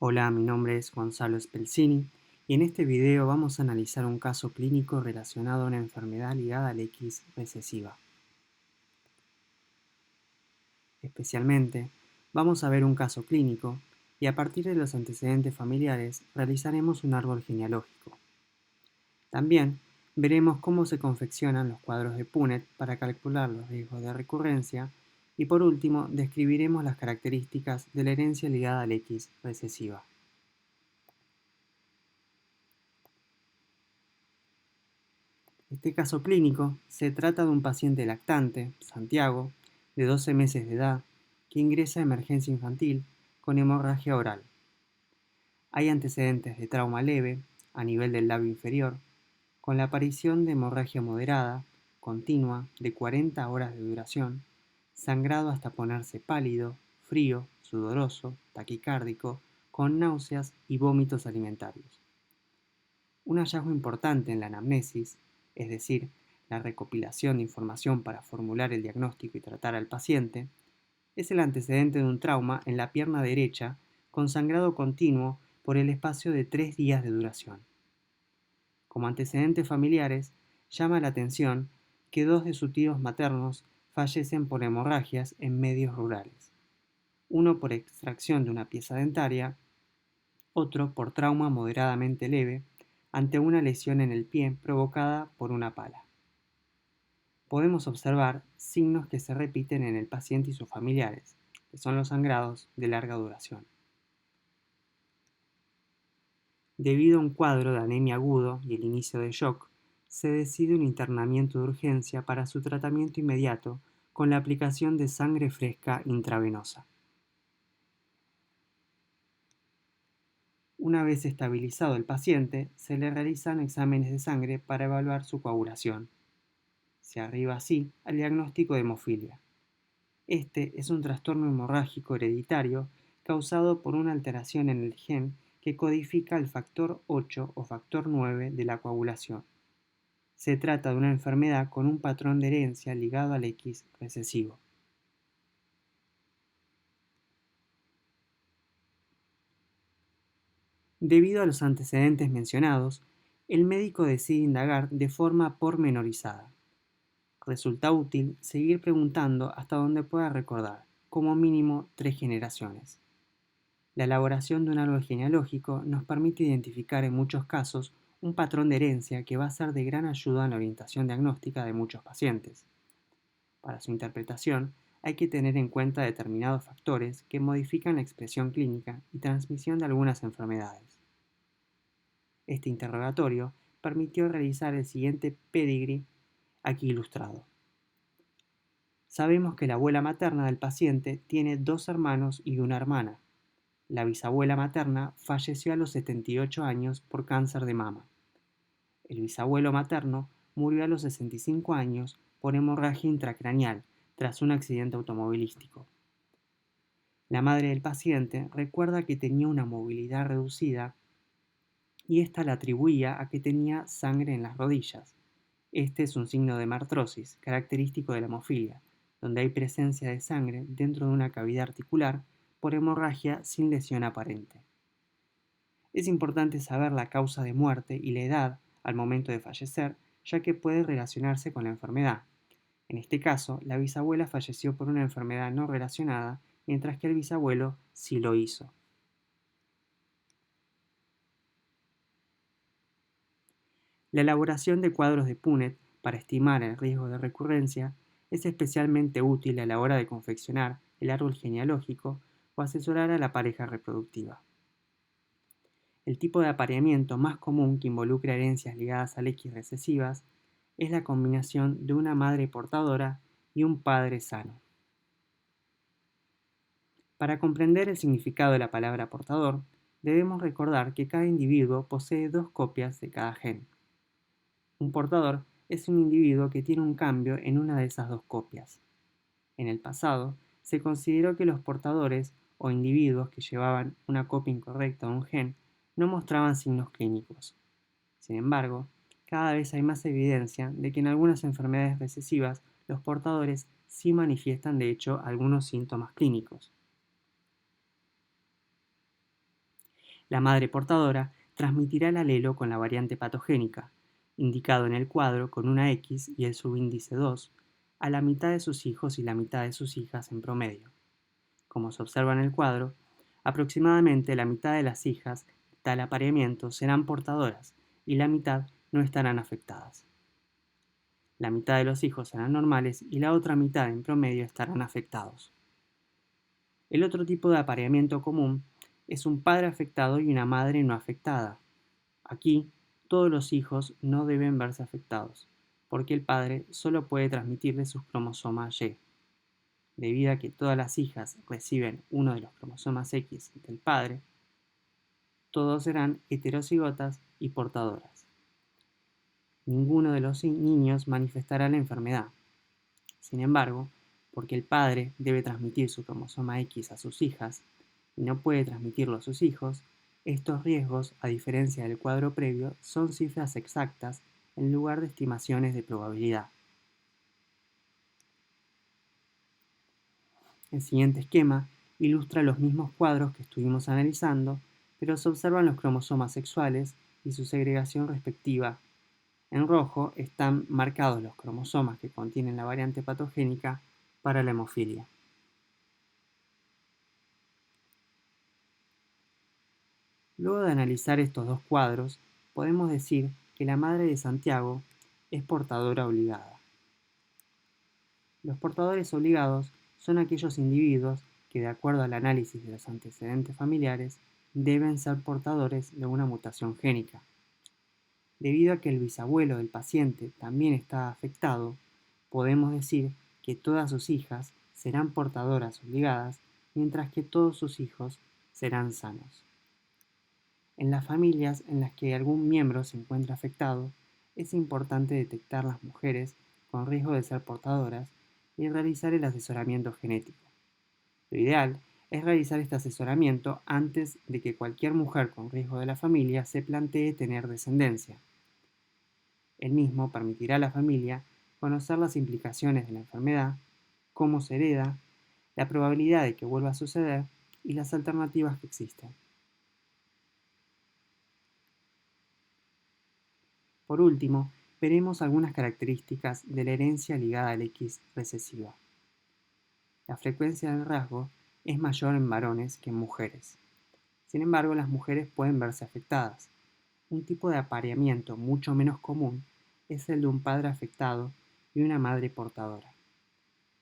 Hola, mi nombre es Gonzalo Spelzini y en este video vamos a analizar un caso clínico relacionado a una enfermedad ligada al X recesiva. Especialmente, vamos a ver un caso clínico y a partir de los antecedentes familiares realizaremos un árbol genealógico. También veremos cómo se confeccionan los cuadros de Punnett para calcular los riesgos de recurrencia y por último describiremos las características de la herencia ligada al X recesiva. Este caso clínico se trata de un paciente lactante, Santiago, de 12 meses de edad, que ingresa a emergencia infantil con hemorragia oral. Hay antecedentes de trauma leve a nivel del labio inferior, con la aparición de hemorragia moderada, continua, de 40 horas de duración, sangrado hasta ponerse pálido, frío, sudoroso, taquicárdico, con náuseas y vómitos alimentarios. Un hallazgo importante en la anamnesis, es decir, la recopilación de información para formular el diagnóstico y tratar al paciente, es el antecedente de un trauma en la pierna derecha con sangrado continuo por el espacio de 3 días de duración. Como antecedentes familiares, llama la atención que 2 de sus tíos maternos fallecen por hemorragias en medios rurales, uno por extracción de una pieza dentaria, otro por trauma moderadamente leve ante una lesión en el pie provocada por una pala. Podemos observar signos que se repiten en el paciente y sus familiares, que son los sangrados de larga duración. Debido a un cuadro de anemia agudo y el inicio de shock, se decide un internamiento de urgencia para su tratamiento inmediato con la aplicación de sangre fresca intravenosa. Una vez estabilizado el paciente, se le realizan exámenes de sangre para evaluar su coagulación. Se arriba así al diagnóstico de hemofilia. Este es un trastorno hemorrágico hereditario causado por una alteración en el gen que codifica el factor 8 o factor 9 de la coagulación. Se trata de una enfermedad con un patrón de herencia ligado al X recesivo. Debido a los antecedentes mencionados, el médico decide indagar de forma pormenorizada. Resulta útil seguir preguntando hasta donde pueda recordar, como mínimo 3 generaciones. La elaboración de un árbol genealógico nos permite identificar en muchos casos un patrón de herencia que va a ser de gran ayuda en la orientación diagnóstica de muchos pacientes. Para su interpretación, hay que tener en cuenta determinados factores que modifican la expresión clínica y transmisión de algunas enfermedades. Este interrogatorio permitió realizar el siguiente pedigree aquí ilustrado. Sabemos que la abuela materna del paciente tiene 2 hermanos y una hermana. La bisabuela materna falleció a los 78 años por cáncer de mama. El bisabuelo materno murió a los 65 años por hemorragia intracraneal tras un accidente automovilístico. La madre del paciente recuerda que tenía una movilidad reducida y esta la atribuía a que tenía sangre en las rodillas. Este es un signo de martrosis, característico de la hemofilia, donde hay presencia de sangre dentro de una cavidad articular por hemorragia sin lesión aparente. Es importante saber la causa de muerte y la edad al momento de fallecer, ya que puede relacionarse con la enfermedad. En este caso, la bisabuela falleció por una enfermedad no relacionada, mientras que el bisabuelo sí lo hizo. La elaboración de cuadros de Punnett para estimar el riesgo de recurrencia es especialmente útil a la hora de confeccionar el árbol genealógico o asesorar a la pareja reproductiva. El tipo de apareamiento más común que involucra herencias ligadas al X recesivas es la combinación de una madre portadora y un padre sano. Para comprender el significado de la palabra portador, debemos recordar que cada individuo posee 2 copias de cada gen. Un portador es un individuo que tiene un cambio en una de esas 2 copias. En el pasado, se consideró que los portadores o individuos que llevaban una copia incorrecta de un gen no mostraban signos clínicos. Sin embargo, cada vez hay más evidencia de que en algunas enfermedades recesivas los portadores sí manifiestan de hecho algunos síntomas clínicos. La madre portadora transmitirá el alelo con la variante patogénica, indicado en el cuadro con una X y el subíndice 2, a la mitad de sus hijos y la mitad de sus hijas en promedio. Como se observa en el cuadro, aproximadamente la mitad de las hijas de tal apareamiento serán portadoras y la mitad no estarán afectadas. La mitad de los hijos serán normales y la otra mitad en promedio estarán afectados. El otro tipo de apareamiento común es un padre afectado y una madre no afectada. Aquí, todos los hijos no deben verse afectados, porque el padre solo puede transmitirle sus cromosomas Y. Debido a que todas las hijas reciben uno de los cromosomas X del padre, todos serán heterocigotas y portadoras. Ninguno de los niños manifestará la enfermedad. Sin embargo, porque el padre debe transmitir su cromosoma X a sus hijas y no puede transmitirlo a sus hijos, estos riesgos, a diferencia del cuadro previo, son cifras exactas en lugar de estimaciones de probabilidad. El siguiente esquema ilustra los mismos cuadros que estuvimos analizando, pero se observan los cromosomas sexuales y su segregación respectiva. En rojo están marcados los cromosomas que contienen la variante patogénica para la hemofilia. Luego de analizar estos dos cuadros, podemos decir que la madre de Santiago es portadora obligada. Los portadores obligados son aquellos individuos que, de acuerdo al análisis de los antecedentes familiares, deben ser portadores de una mutación génica. Debido a que el bisabuelo del paciente también está afectado, podemos decir que todas sus hijas serán portadoras obligadas, mientras que todos sus hijos serán sanos. En las familias en las que algún miembro se encuentra afectado, es importante detectar las mujeres con riesgo de ser portadoras y realizar el asesoramiento genético. Lo ideal es realizar este asesoramiento antes de que cualquier mujer con riesgo de la familia se plantee tener descendencia. El mismo permitirá a la familia conocer las implicaciones de la enfermedad, cómo se hereda, la probabilidad de que vuelva a suceder y las alternativas que existen. Por último, veremos algunas características de la herencia ligada al X recesiva. La frecuencia del rasgo es mayor en varones que en mujeres. Sin embargo, las mujeres pueden verse afectadas. Un tipo de apareamiento mucho menos común es el de un padre afectado y una madre portadora.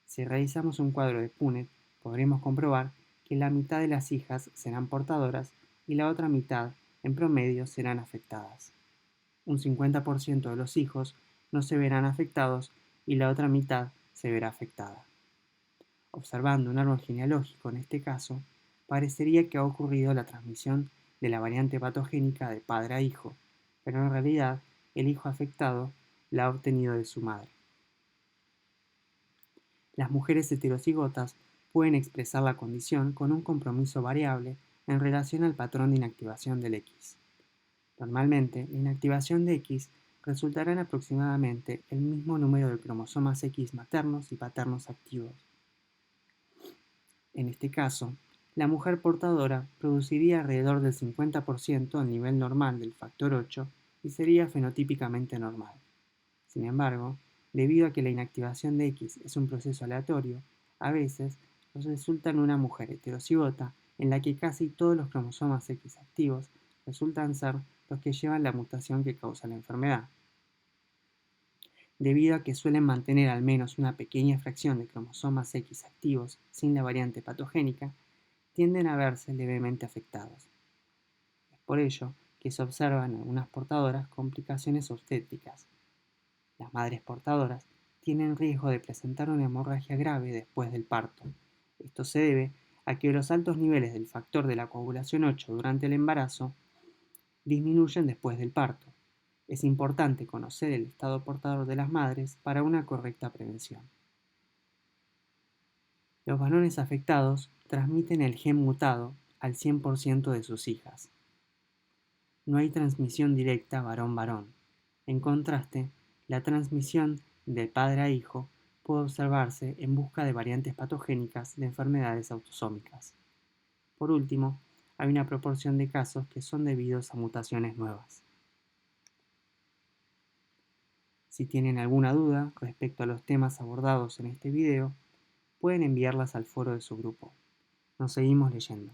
Si realizamos un cuadro de Punnett, podremos comprobar que la mitad de las hijas serán portadoras y la otra mitad, en promedio, serán afectadas. Un 50% de los hijos no se verán afectados y la otra mitad se verá afectada. Observando un árbol genealógico en este caso, parecería que ha ocurrido la transmisión de la variante patogénica de padre a hijo, pero en realidad el hijo afectado la ha obtenido de su madre. Las mujeres heterocigotas pueden expresar la condición con un compromiso variable en relación al patrón de inactivación del X. Normalmente, la inactivación de X resultará en aproximadamente el mismo número de cromosomas X maternos y paternos activos. En este caso, la mujer portadora produciría alrededor del 50% al nivel normal del factor 8 y sería fenotípicamente normal. Sin embargo, debido a que la inactivación de X es un proceso aleatorio, a veces resulta en una mujer heterocigota en la que casi todos los cromosomas X activos resultan ser los que llevan la mutación que causa la enfermedad. Debido a que suelen mantener al menos una pequeña fracción de cromosomas X activos sin la variante patogénica, tienden a verse levemente afectados. Es por ello que se observan en algunas portadoras complicaciones obstétricas. Las madres portadoras tienen riesgo de presentar una hemorragia grave después del parto. Esto se debe a que los altos niveles del factor de la coagulación 8 durante el embarazo disminuyen después del parto. Es importante conocer el estado portador de las madres para una correcta prevención. Los varones afectados transmiten el gen mutado al 100% de sus hijas. No hay transmisión directa varón-varón. En contraste, la transmisión de padre a hijo puede observarse en busca de variantes patogénicas de enfermedades autosómicas. Por último, hay una proporción de casos que son debidos a mutaciones nuevas. Si tienen alguna duda respecto a los temas abordados en este video, pueden enviarlas al foro de su grupo. Nos seguimos leyendo.